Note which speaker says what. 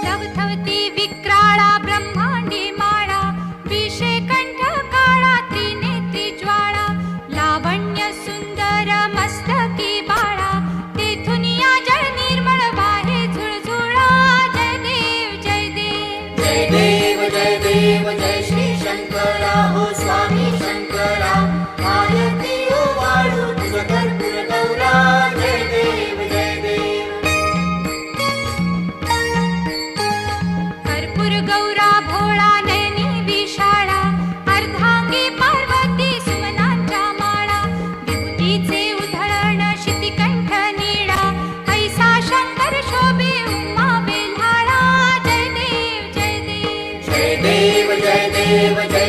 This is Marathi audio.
Speaker 1: लवथवती विक्राळा ब्रह्मांडी माळा, विषे कंठ काळा त्रिनेत्री ज्वाळा, लावण्य सुंदर मस्तकी बाळा, तेथून या जळ निर्मळ वाहे झुळझुळा. जय देव जय देव
Speaker 2: जय देव जय देव जय श्री शंकरा हो स्वामी शंकरा. आरती ओ वाळू तुझ कर्पूर गौरा. जय देव जय देव.
Speaker 1: कर्पूर गौरा भोळा नयनी विशाळा, अर्धांगी पार्वती सुमनांच्या माळा, विभूतीचे उधळण शितिकंठ नीळा, ऐसा शंकर शोभे उमा बेल्हाळा. जय देव जय देव
Speaker 2: जय देव जय देव जय